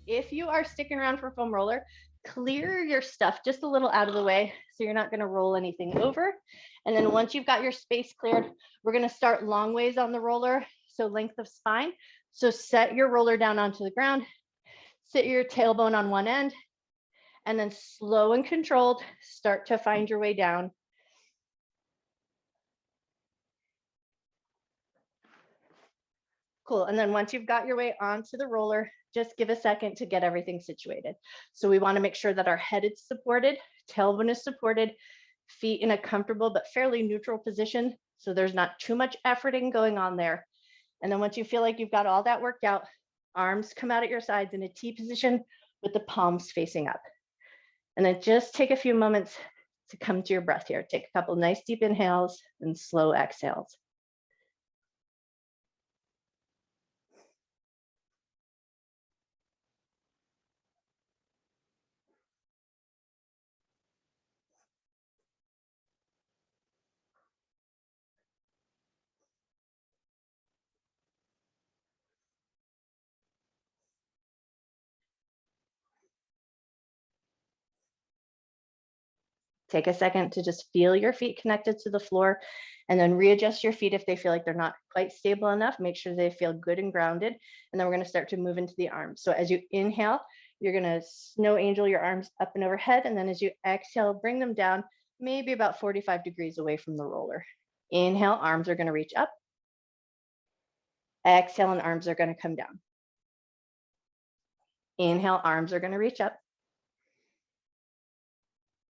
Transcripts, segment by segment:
if you are sticking around for foam roller, clear your stuff just a little out of the way so you're not going to roll anything over. And then once you've got your space cleared, we're going to start long ways on the roller, so length of spine. So set your roller down onto the ground, sit your tailbone on one end, and then slow and controlled, start to find your way down. Cool. And then once you've got your way onto the roller, just give a second to get everything situated. So we want to make sure that our head is supported, tailbone is supported, feet in a comfortable but fairly neutral position. So there's not too much efforting going on there. And then once you feel like you've got all that worked out, arms come out at your sides in a T position with the palms facing up. And then just take a few moments to come to your breath here. Take a couple nice deep inhales and slow exhales. Take a second to just feel your feet connected to the floor, and then readjust your feet if they feel like they're not quite stable enough. Make sure they feel good and grounded. And then we're going to start to move into the arms. So as you inhale, you're going to snow angel your arms up and overhead. And then as you exhale, bring them down maybe about 45 degrees away from the roller. Inhale, arms are going to reach up. Exhale, and arms are going to come down. Inhale, arms are going to reach up.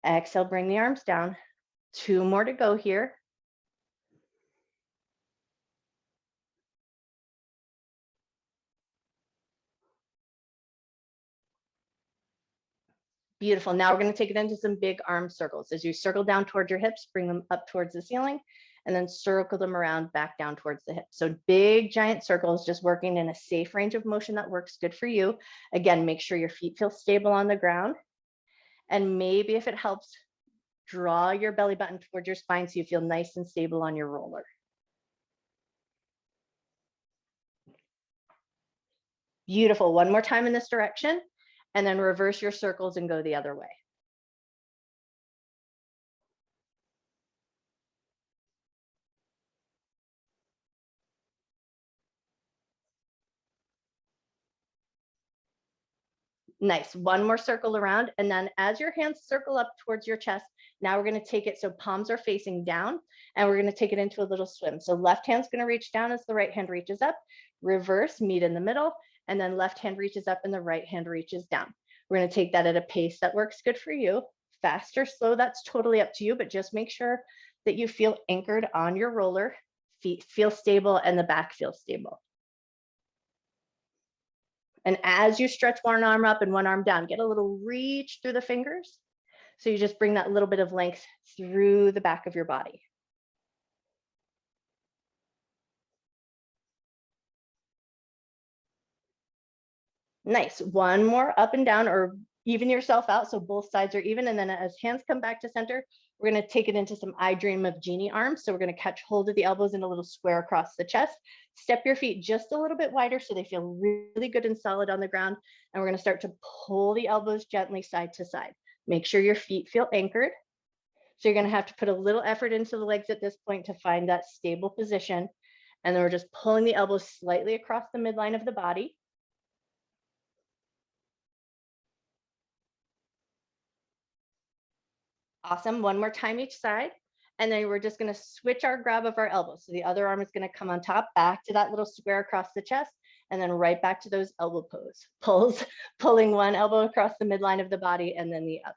Exhale, bring the arms down. 2 more to go here. Beautiful. Now we're going to take it into some big arm circles. As you circle down towards your hips, bring them up towards the ceiling, and then circle them around back down towards the hips. So big giant circles, just working in a safe range of motion that works good for you. Again, make sure your feet feel stable on the ground. And maybe if it helps, draw your belly button towards your spine so you feel nice and stable on your roller. Beautiful. One more time in this direction, and then reverse your circles and go the other way. Nice. One more circle around. And then as your hands circle up towards your chest, now we're going to take it so palms are facing down, and we're going to take it into a little swim. So left hand's going to reach down as the right hand reaches up, reverse, meet in the middle, and then left hand reaches up and the right hand reaches down. We're going to take that at a pace that works good for you. Fast or slow, that's totally up to you, but just make sure that you feel anchored on your roller, feet feel stable, and the back feels stable. And as you stretch one arm up and one arm down, get a little reach through the fingers. So you just bring that little bit of length through the back of your body. Nice. One more up and down, or even yourself out so both sides are even. And then as hands come back to center, we're going to take it into some I Dream of Genie Arms. So we're going to catch hold of the elbows in a little square across the chest. Step your feet just a little bit wider so they feel really good and solid on the ground. And we're going to start to pull the elbows gently side to side. Make sure your feet feel anchored. So you're going to have to put a little effort into the legs at this point to find that stable position. And then we're just pulling the elbows slightly across the midline of the body. Awesome. One more time each side. And then we're just going to switch our grab of our elbows. So the other arm is going to come on top, back to that little square across the chest, and then right back to those elbow pulls, pulling one elbow across the midline of the body and then the other.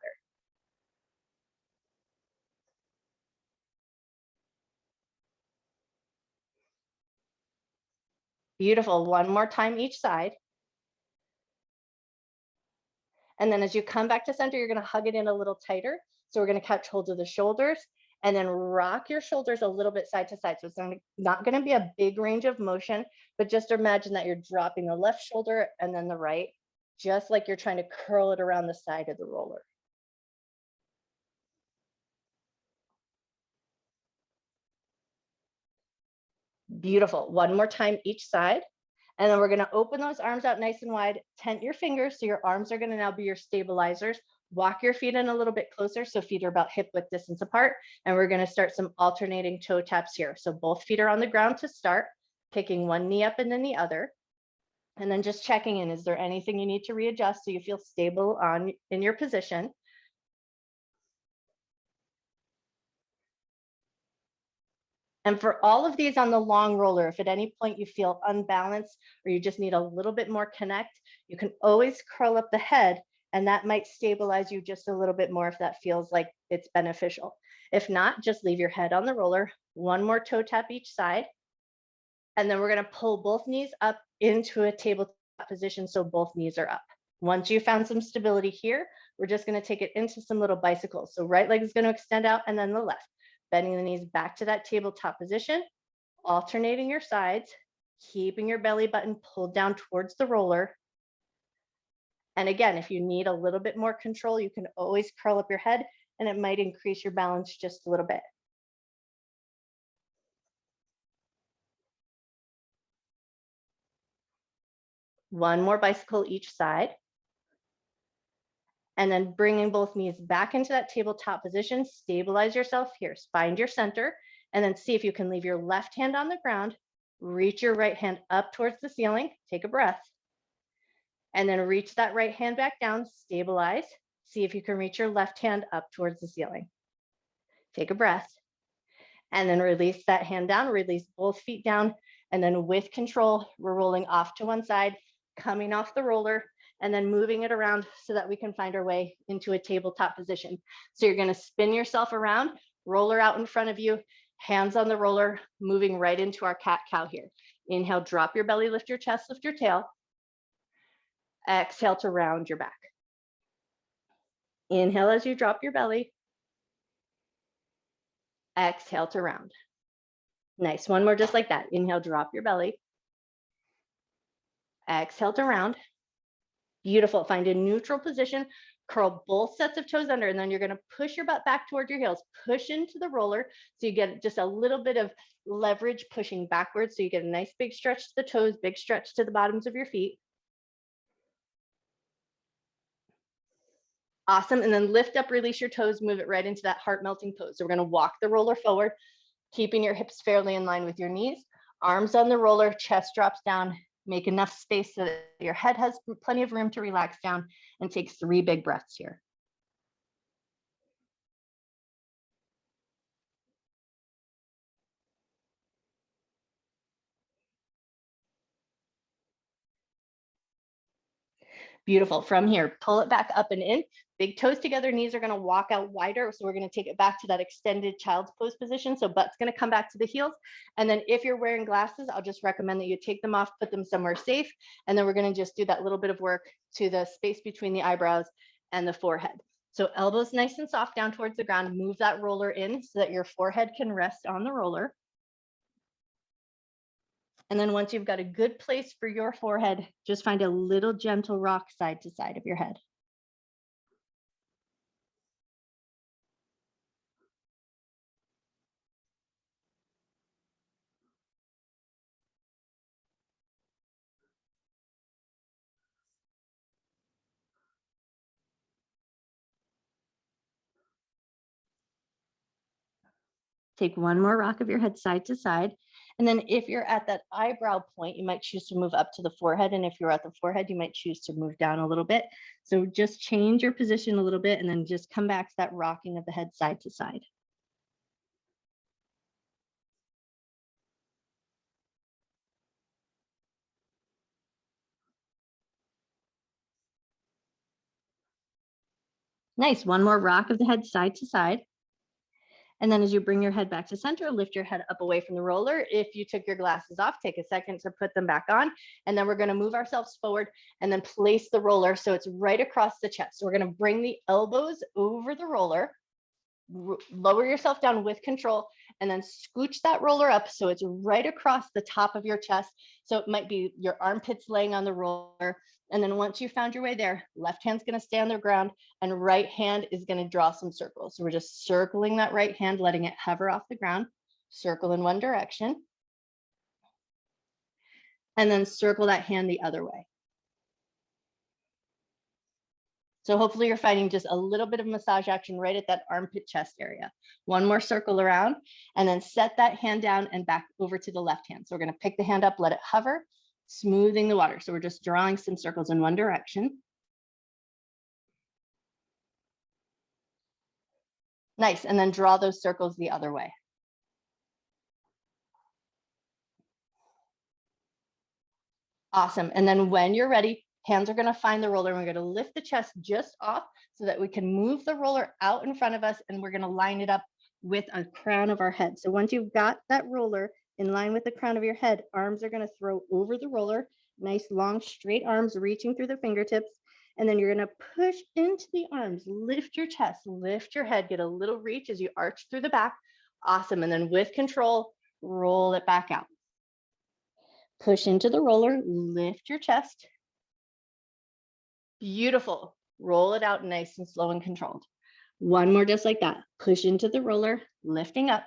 Beautiful. One more time each side. And then as you come back to center, you're going to hug it in a little tighter. So we're going to catch hold of the shoulders and then rock your shoulders a little bit side to side. So it's not going to be a big range of motion, but just imagine that you're dropping the left shoulder and then the right, just like you're trying to curl it around the side of the roller. Beautiful. One more time each side. And then we're going to open those arms out nice and wide, tent your fingers. So your arms are going to now be your stabilizers. Walk your feet in a little bit closer. So feet are about hip width distance apart. And we're going to start some alternating toe taps here. So both feet are on the ground to start, picking one knee up and then the other. And then just checking in, is there anything you need to readjust so you feel stable in your position? And for all of these on the long roller, if at any point you feel unbalanced or you just need a little bit more connect, you can always curl up the head, and that might stabilize you just a little bit more if that feels like it's beneficial. If not, just leave your head on the roller, one more toe tap each side, and then we're going to pull both knees up into a tabletop position so both knees are up. Once you found some stability here, we're just going to take it into some little bicycles. So right leg is going to extend out and then the left. Bending the knees back to that tabletop position, alternating your sides, keeping your belly button pulled down towards the roller. And again, if you need a little bit more control, you can always curl up your head and it might increase your balance just a little bit. One more bicycle each side. And then bringing both knees back into that tabletop position, stabilize yourself here, find your center, and then see if you can leave your left hand on the ground, reach your right hand up towards the ceiling, take a breath, and then reach that right hand back down, stabilize, see if you can reach your left hand up towards the ceiling. Take a breath, and then release that hand down, release both feet down, and then with control, we're rolling off to one side, coming off the roller, and then moving it around so that we can find our way into a tabletop position. So you're going to spin yourself around, roller out in front of you, hands on the roller, moving right into our cat-cow here. Inhale, drop your belly, lift your chest, lift your tail. Exhale to round your back. Inhale as you drop your belly. Exhale to round. Nice, one more just like that. Inhale, drop your belly. Exhale to round. Beautiful, find a neutral position, curl both sets of toes under, and then you're gonna push your butt back toward your heels, push into the roller, so you get just a little bit of leverage pushing backwards, so you get a nice big stretch to the toes, big stretch to the bottoms of your feet. Awesome, and then lift up, release your toes, move it right into that heart melting pose. So we're gonna walk the roller forward, keeping your hips fairly in line with your knees, arms on the roller, chest drops down, make enough space so that your head has plenty of room to relax down, and take 3 big breaths here. Beautiful. From here, pull it back up and in. Big toes together, knees are going to walk out wider. So we're going to take it back to that extended child's pose position. So butt's going to come back to the heels. And then if you're wearing glasses, I'll just recommend that you take them off, put them somewhere safe. And then we're going to just do that little bit of work to the space between the eyebrows and the forehead. So elbows nice and soft down towards the ground. Move that roller in so that your forehead can rest on the roller. And then once you've got a good place for your forehead, just find a little gentle rock side to side of your head. Take one more rock of your head side to side. And then if you're at that eyebrow point, you might choose to move up to the forehead. And if you're at the forehead, you might choose to move down a little bit. So just change your position a little bit and then just come back to that rocking of the head side to side. Nice, one more rock of the head side to side. And then as you bring your head back to center, lift your head up away from the roller. If you took your glasses off, take a second to put them back on. And then we're going to move ourselves forward and then place the roller so it's right across the chest. So we're going to bring the elbows over the roller, lower yourself down with control, and then scooch that roller up so it's right across the top of your chest. So it might be your armpits laying on the roller. And then once you found your way there, left hand's going to stay on the ground and right hand is going to draw some circles. So we're just circling that right hand, letting it hover off the ground, circle in one direction. and then circle that hand the other way. So hopefully you're finding just a little bit of massage action right at that armpit chest area. One more circle around, and then set that hand down and back over to the left hand. So we're going to pick the hand up, let it hover, smoothing the water. So we're just drawing some circles in one direction. Nice, and then draw those circles the other way. Awesome, and then when you're ready, hands are gonna find the roller, and we're gonna lift the chest just off so that we can move the roller out in front of us, and we're gonna line it up with a crown of our head. So once you've got that roller in line with the crown of your head, arms are gonna throw over the roller, nice long straight arms reaching through the fingertips, and then you're gonna push into the arms, lift your chest, lift your head, get a little reach as you arch through the back. Awesome, and then with control, roll it back out. Push into the roller, lift your chest. Beautiful. Roll it out nice and slow and controlled. One more just like that. Push into the roller, lifting up.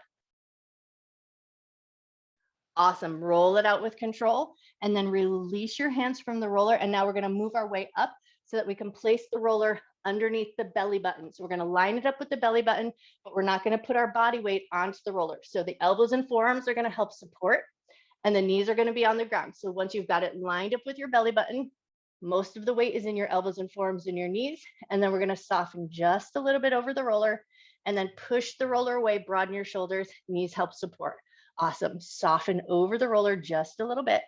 Awesome. Roll it out with control and then release your hands from the roller. And now we're going to move our way up so that we can place the roller underneath the belly button. So we're going to line it up with the belly button, but we're not going to put our body weight onto the roller. So the elbows and forearms are going to help support, and the knees are going to be on the ground. So once you've got it lined up with your belly button, most of the weight is in your elbows and forearms and your knees. And then we're going to soften just a little bit over the roller and then push the roller away, broaden your shoulders, knees help support. Awesome. Soften over the roller just a little bit.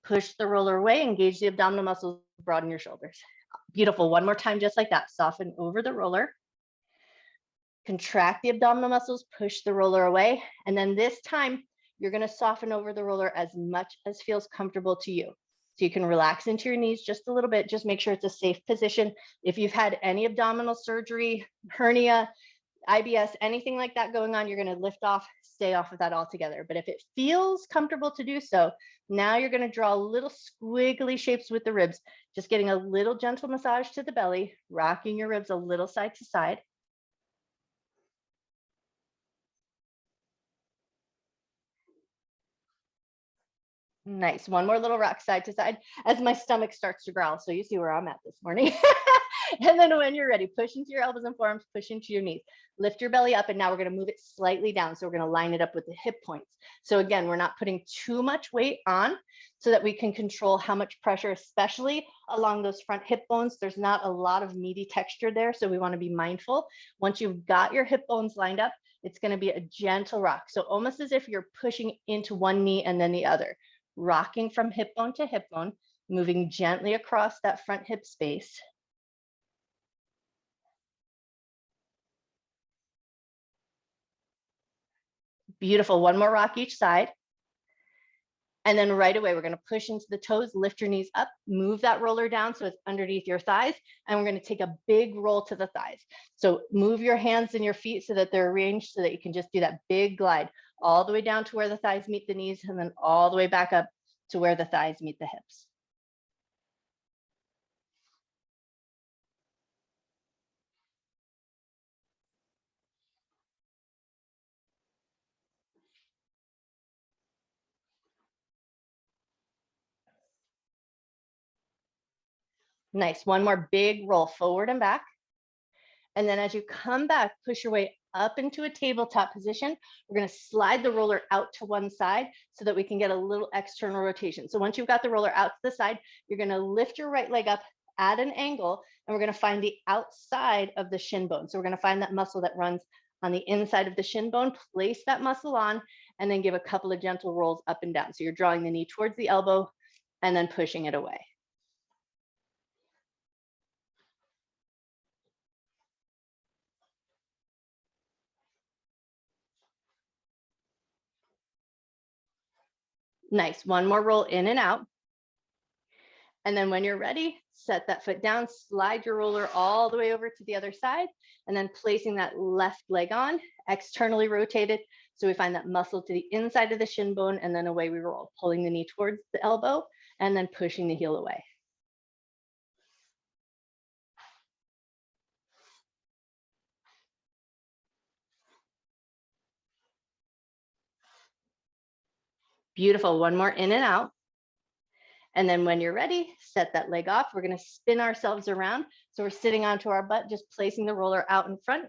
Push the roller away, engage the abdominal muscles, broaden your shoulders. Beautiful. One more time, just like that. Soften over the roller. Contract the abdominal muscles, push the roller away. And then this time, you're going to soften over the roller as much as feels comfortable to you. So you can relax into your knees just a little bit. Just make sure it's a safe position. If you've had any abdominal surgery, hernia, IBS, anything like that going on, you're going to lift off, stay off of that altogether. But if it feels comfortable to do so, now you're going to draw little squiggly shapes with the ribs, just getting a little gentle massage to the belly, rocking your ribs a little side to side. Nice. One more little rock side to side as my stomach starts to growl. So you see where I'm at this morning. And then when you're ready, push into your elbows and forearms, push into your knees, lift your belly up. And now we're going to move it slightly down. So we're going to line it up with the hip points. So again, we're not putting too much weight on so that we can control how much pressure, especially along those front hip bones. There's not a lot of meaty texture there. So we want to be mindful. Once you've got your hip bones lined up, it's going to be a gentle rock. So almost as if you're pushing into one knee and then the other. Rocking from hip bone to hip bone, moving gently across that front hip space. Beautiful. One more rock each side. And then right away, we're going to push into the toes, lift your knees up, move that roller down so it's underneath your thighs. And we're going to take a big roll to the thighs. So move your hands and your feet so that they're arranged so that you can just do that big glide all the way down to where the thighs meet the knees and then all the way back up to where the thighs meet the hips. Nice. One more big roll forward and back. And then as you come back, push your way up into a tabletop position. We're going to slide the roller out to one side so that we can get a little external rotation. So once you've got the roller out to the side, you're going to lift your right leg up at an angle, and we're going to find the outside of the shin bone. So we're going to find that muscle that runs on the inside of the shin bone, place that muscle on, and then give a couple of gentle rolls up and down. So you're drawing the knee towards the elbow and then pushing it away. Nice. One more roll in and out. And then when you're ready, set that foot down, slide your roller all the way over to the other side, and then placing that left leg on, externally rotated. So we find that muscle to the inside of the shin bone, and then away we roll, pulling the knee towards the elbow, and then pushing the heel away. Beautiful. One more in and out. And then when you're ready, set that leg off. We're going to spin ourselves around. So we're sitting onto our butt, just placing the roller out in front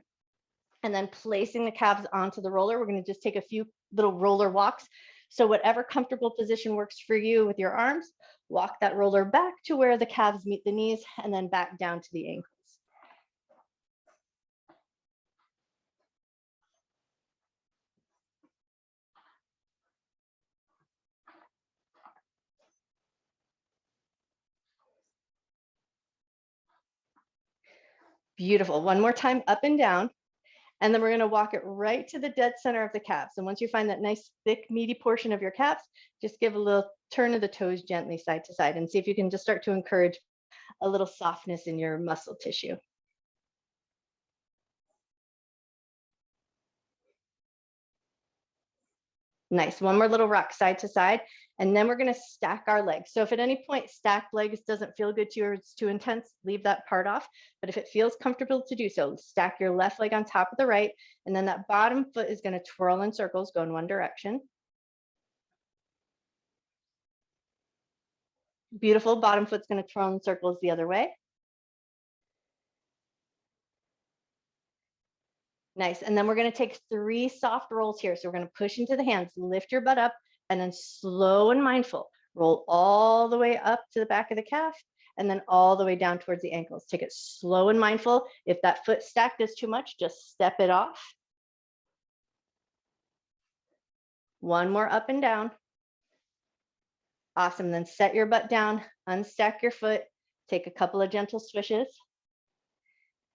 and then placing the calves onto the roller. We're going to just take a few little roller walks. So whatever comfortable position works for you with your arms, walk that roller back to where the calves meet the knees and then back down to the ankles. Beautiful. One more time, up and down. And then we're going to walk it right to the dead center of the calves. And once you find that nice, thick, meaty portion of your calves, just give a little turn of the toes gently side to side and see if you can just start to encourage a little softness in your muscle tissue. Nice. One more little rock side to side. And then we're going to stack our legs. So if at any point stacked legs doesn't feel good to you or it's too intense, leave that part off. But if it feels comfortable to do so, stack your left leg on top of the right. And then that bottom foot is going to twirl in circles, go in one direction. Beautiful. Bottom foot's going to twirl in circles the other way. Nice. And then we're going to take 3 soft rolls here. So we're going to push into the hands, lift your butt up, and then slow and mindful. Roll all the way up to the back of the calf and then all the way down towards the ankles. Take it slow and mindful. If that foot stacked is too much, just step it off. One more up and down. Awesome. Then set your butt down, unstack your foot, take a couple of gentle swishes.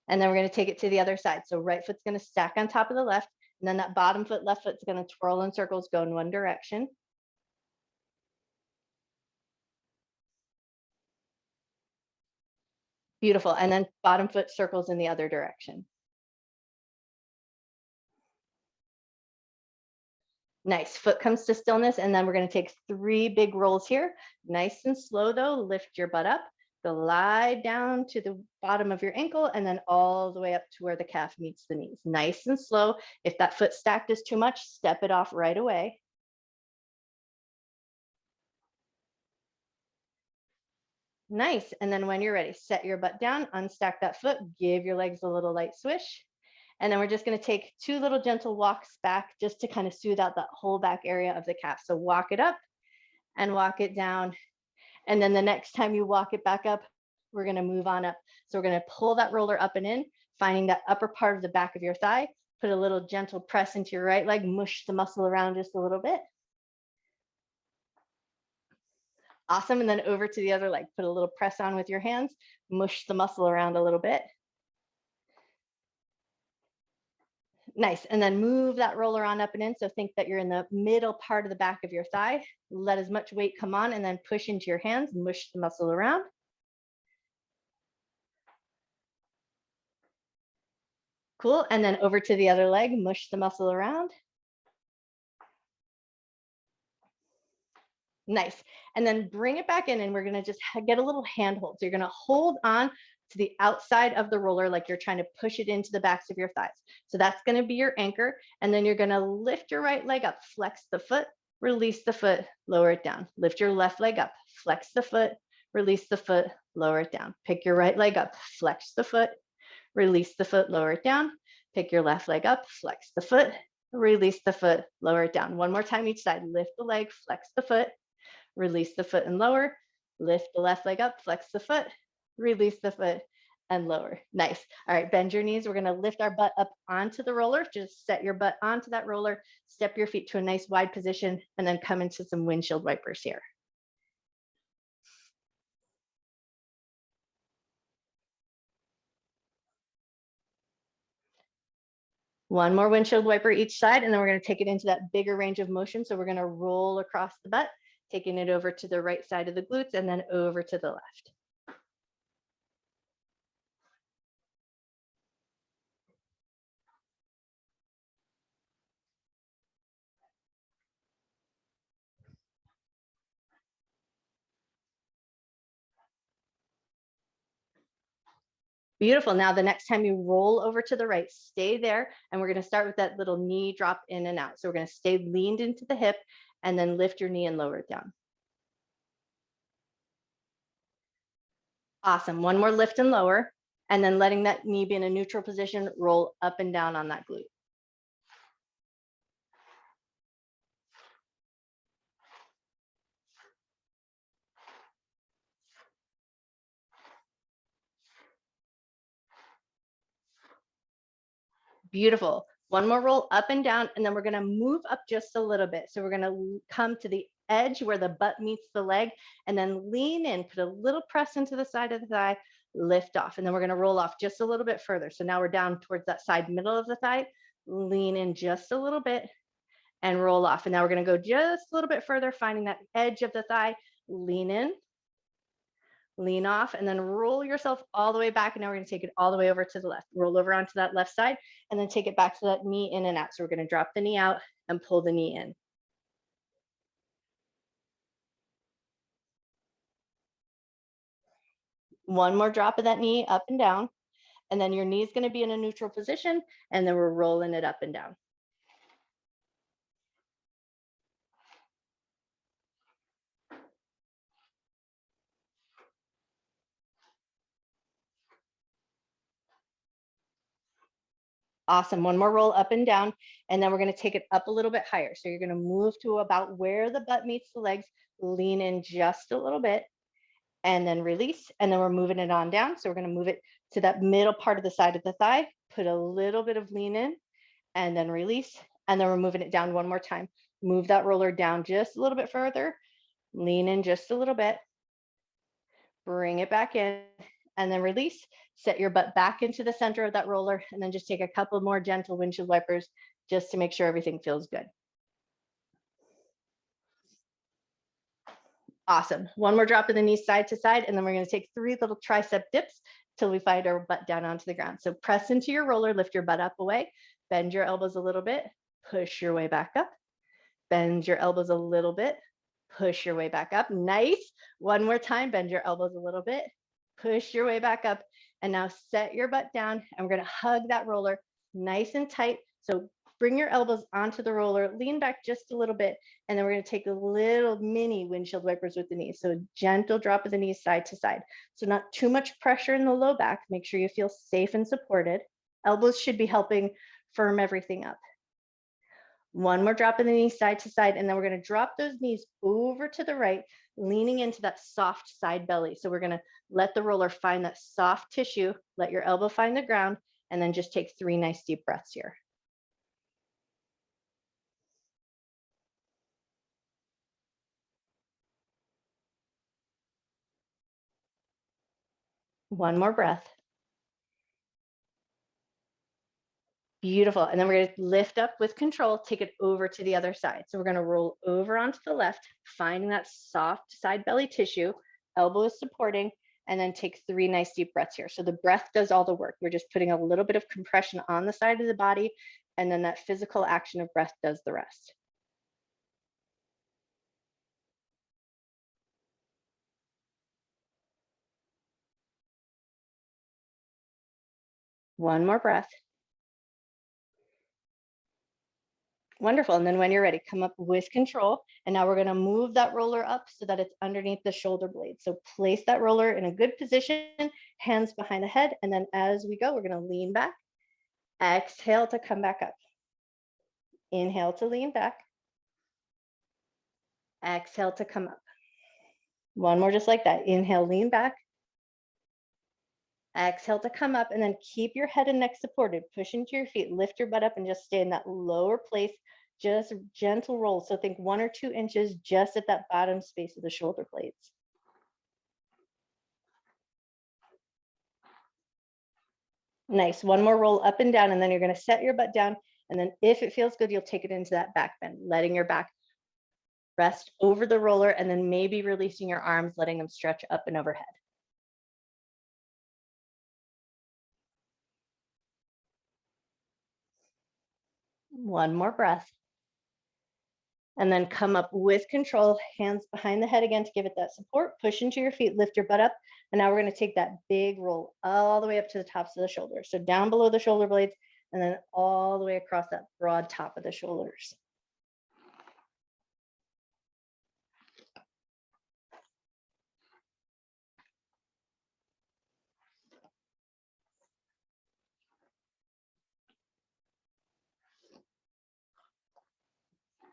And then we're going to take it to the other side. So right foot's going to stack on top of the left. And then that bottom foot, left foot's going to twirl in circles, go in one direction. Beautiful. And then bottom foot circles in the other direction. Nice. Foot comes to stillness. And then we're going to take 3 big rolls here. Nice and slow though. Lift your butt up. Glide down to the bottom of your ankle and then all the way up to where the calf meets the knees. Nice and slow. If that foot stacked is too much, step it off right away. Nice. And then when you're ready, set your butt down, unstack that foot, give your legs a little light swish. And then we're just going to take 2 little gentle walks back just to kind of soothe out that whole back area of the calf. So walk it up and walk it down. And then the next time you walk it back up, we're going to move on up. So we're going to pull that roller up and in, finding that upper part of the back of your thigh, put a little gentle press into your right leg, mush the muscle around just a little bit. Awesome. And then over to the other leg, put a little press on with your hands, mush the muscle around a little bit. Nice. And then move that roller on up and in. So think that you're in the middle part of the back of your thigh. Let as much weight come on and then push into your hands, mush the muscle around. Cool. And then over to the other leg, mush the muscle around. Nice. And then bring it back in and we're going to just get a little handhold. So you're going to hold on to the outside of the roller like you're trying to push it into the backs of your thighs. So that's going to be your anchor. And then you're going to lift your right leg up, flex the foot, release the foot, lower it down. Lift your left leg up, flex the foot, release the foot, lower it down. Pick your right leg up, flex the foot, release the foot, lower it down. Pick your left leg up, flex the foot, release the foot, lower it down. One more time each side. Lift the leg, flex the foot, release the foot and lower. Lift the left leg up, flex the foot, release the foot and lower. Nice. All right, bend your knees. We're going to lift our butt up onto the roller. Just set your butt onto that roller, step your feet to a nice wide position, and then come into some windshield wipers here. One more windshield wiper each side, and then we're going to take it into that bigger range of motion. So we're going to roll across the butt, taking it over to the right side of the glutes and then over to the left. Beautiful. Now, the next time you roll over to the right, stay there. And we're going to start with that little knee drop in and out. So we're going to stay leaned into the hip and then lift your knee and lower it down. Awesome. One more lift and lower, and then letting that knee be in a neutral position, roll up and down on that glute. Beautiful. One more roll up and down, and then we're going to move up just a little bit. So we're going to come to the edge where the butt meets the leg, and then lean in, put a little press into the side of the thigh, lift off. And then we're going to roll off just a little bit further. So now we're down towards that side middle of the thigh, lean in just a little bit and roll off. And now we're going to go just a little bit further, finding that edge of the thigh, lean in, lean off, and then roll yourself all the way back. And now we're going to take it all the way over to the left. Roll over onto that left side, and then take it back to that knee in and out. So we're going to drop the knee out and pull the knee in. One more drop of that knee up and down, and then your knee is going to be in a neutral position, and then we're rolling it up and down. Awesome. One more roll up and down, and then we're going to take it up a little bit higher. So you're going to move to about where the butt meets the legs, lean in just a little bit, and then release. And then we're moving it on down. So we're going to move it to that middle part of the side of the thigh, put a little bit of lean in, and then release. And then we're moving it down one more time. Move that roller down just a little bit further, lean in just a little bit, bring it back in, and then release. Set your butt back into the center of that roller, and then just take a couple more gentle windshield wipers just to make sure everything feels good. Awesome. One more drop of the knees side to side, and then we're going to take 3 little tricep dips till we find our butt down onto the ground. So press into your roller, lift your butt up away, bend your elbows a little bit, push your way back up, bend your elbows a little bit, push your way back up. Nice. One more time, bend your elbows a little bit, push your way back up, and now set your butt down, and we're going to hug that roller nice and tight. So bring your elbows onto the roller, lean back just a little bit, and then we're going to take a little mini windshield wipers with the knees. So a gentle drop of the knees side to side. So not too much pressure in the low back. Make sure you feel safe and supported. Elbows should be helping firm everything up. One more drop of the knees side to side, and then we're going to drop those knees over to the right, leaning into that soft side belly. So we're going to let the roller find that soft tissue, let your elbow find the ground, and then just take 3 nice deep breaths here. One more breath. Beautiful. And then we're going to lift up with control, take it over to the other side. So we're going to roll over onto the left, finding that soft side belly tissue, elbow is supporting, and then take 3 nice deep breaths here. So the breath does all the work. We're just putting a little bit of compression on the side of the body, and then that physical action of breath does the rest. One more breath. Wonderful. And then when you're ready, come up with control. And now we're going to move that roller up so that it's underneath the shoulder blade. So place that roller in a good position, hands behind the head. And then as we go, we're going to lean back. Exhale to come back up. Inhale to lean back. Exhale to come up. One more just like that. Inhale, lean back. Exhale to come up, and then keep your head and neck supported. Push into your feet, lift your butt up, and just stay in that lower place. Just gentle roll. So think 1 or 2 inches just at that bottom space of the shoulder blades. Nice. One more roll up and down, and then you're going to set your butt down. And then if it feels good, you'll take it into that back bend, letting your back rest over the roller, and then maybe releasing your arms, letting them stretch up and overhead. One more breath. And then come up with control, hands behind the head again to give it that support. Push into your feet, lift your butt up. And now we're going to take that big roll all the way up to the tops of the shoulders. So down below the shoulder blades, and then all the way across that broad top of the shoulders.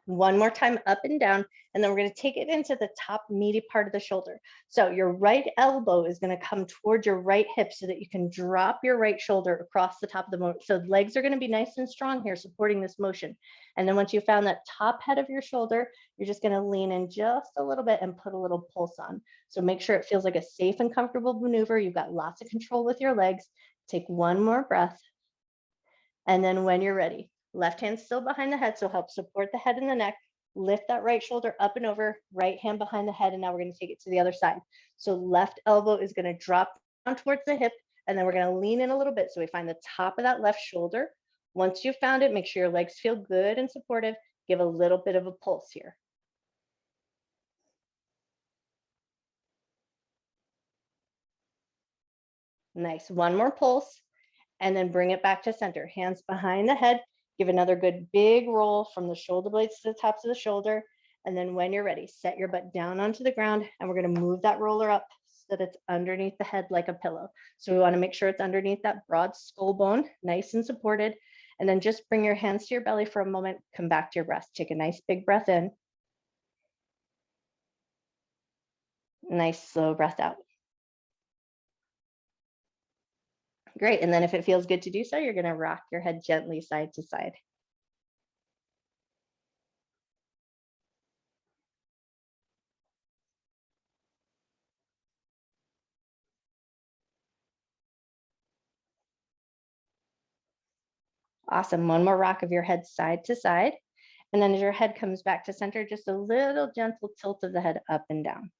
One more time up and down, and then we're going to take it into the top meaty part of the shoulder. So your right elbow is going to come towards your right hip so that you can drop your right shoulder across the top of the motion. So the legs are going to be nice and strong here, supporting this motion. And then once you found that top head of your shoulder, you're just going to lean in just a little bit and put a little pulse on. So make sure it feels like a safe and comfortable maneuver. You've got lots of control with your legs. Take one more breath. And then when you're ready, left hand still behind the head, so help support the head and the neck. Lift that right shoulder up and over, right hand behind the head, and now we're going to take it to the other side. So left elbow is going to drop down towards the hip, and then we're going to lean in a little bit so we find the top of that left shoulder. Once you've found it, make sure your legs feel good and supportive. Give a little bit of a pulse here. Nice. One more pulse, and then bring it back to center. Hands behind the head. Give another good big roll from the shoulder blades to the tops of the shoulder. And then when you're ready, set your butt down onto the ground, and we're going to move that roller up so that it's underneath the head like a pillow. So we want to make sure it's underneath that broad skull bone, nice and supported. And then just bring your hands to your belly for a moment. Come back to your breath. Take a nice big breath in. Nice slow breath out. Great. And then if it feels good to do so, you're going to rock your head gently side to side. Awesome. One more rock of your head side to side. And then as your head comes back to center, just a little gentle tilt of the head up and down.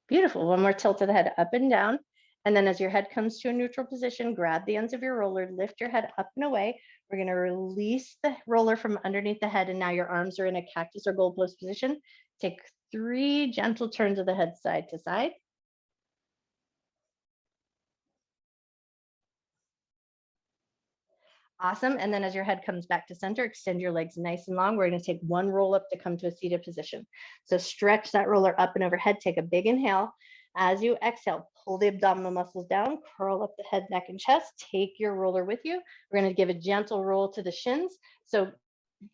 Beautiful. One more tilt of the head up and down. And then as your head comes to a neutral position, grab the ends of your roller, lift your head up and away. We're going to release the roller from underneath the head. And now your arms are in a cactus or goalpost position. Take 3 gentle turns of the head side to side. Awesome. And then as your head comes back to center, extend your legs nice and long. We're going to take one roll up to come to a seated position. So stretch that roller up and overhead. Take a big inhale. As you exhale, pull the abdominal muscles down, curl up the head, neck, and chest. Take your roller with you. We're going to give a gentle roll to the shins. So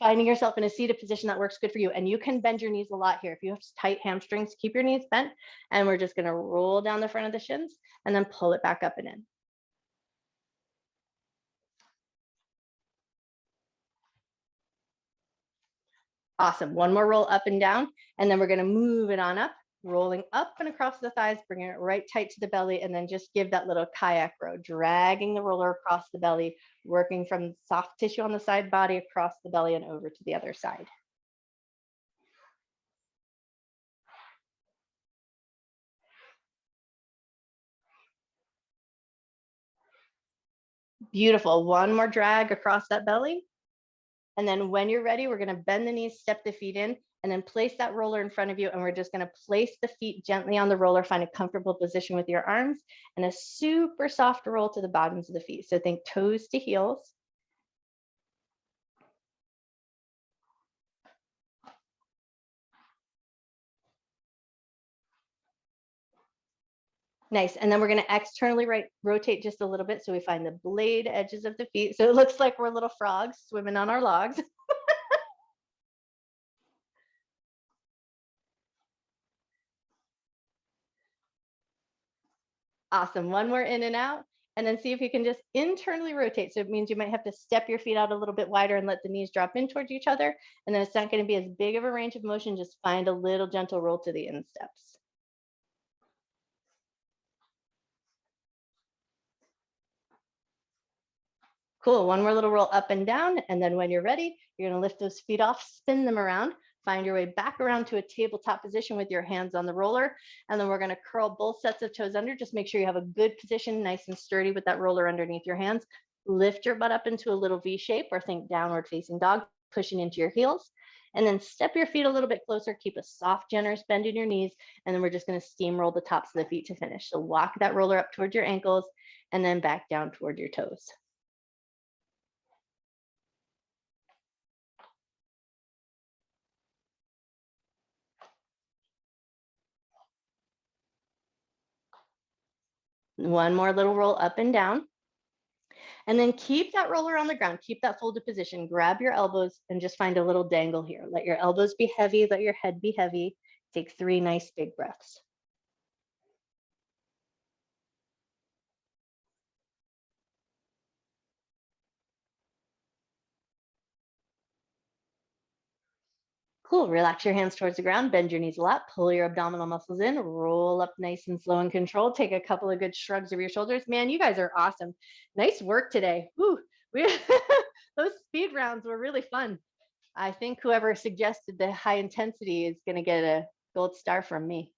finding yourself in a seated position that works good for you. And you can bend your knees a lot here. If you have tight hamstrings, keep your knees bent. And we're just going to roll down the front of the shins and then pull it back up and in. Awesome. One more roll up and down, and then we're going to move it on up, rolling up and across the thighs, bringing it right tight to the belly, and then just give that little kayak row, dragging the roller across the belly, working from soft tissue on the side body across the belly and over to the other side. Beautiful. One more drag across that belly. And then when you're ready, we're going to bend the knees, step the feet in, and then place that roller in front of you. And we're just going to place the feet gently on the roller, find a comfortable position with your arms, and a super soft roll to the bottoms of the feet. So think toes to heels. Nice. And then we're going to externally rotate just a little bit so we find the blade edges of the feet. So it looks like we're little frogs swimming on our logs. Awesome. One more in and out. And then see if you can just internally rotate. So it means you might have to step your feet out a little bit wider and let the knees drop in towards each other. And then it's not going to be as big of a range of motion. Just find a little gentle roll to the insteps. Cool. One more little roll up and down. And then when you're ready, you're going to lift those feet off, spin them around, find your way back around to a tabletop position with your hands on the roller. And then we're going to curl both sets of toes under. Just make sure you have a good position, nice and sturdy with that roller underneath your hands. Lift your butt up into a little V shape, or think downward facing dog, pushing into your heels. And then step your feet a little bit closer. Keep a soft, generous bend in your knees. And then we're just going to steamroll the tops of the feet to finish. So walk that roller up towards your ankles and then back down toward your toes. One more little roll up and down. And then keep that roller on the ground. Keep that folded position. Grab your elbows and just find a little dangle here. Let your elbows be heavy. Let your head be heavy. Take 3 nice big breaths. Cool. Relax your hands towards the ground. Bend your knees a lot. Pull your abdominal muscles in. Roll up nice and slow and controlled. Take a couple of good shrugs of your shoulders. Man, you guys are awesome. Nice work today. Woo. We, those speed rounds were really fun. I think whoever suggested the high intensity is going to get a gold star from me.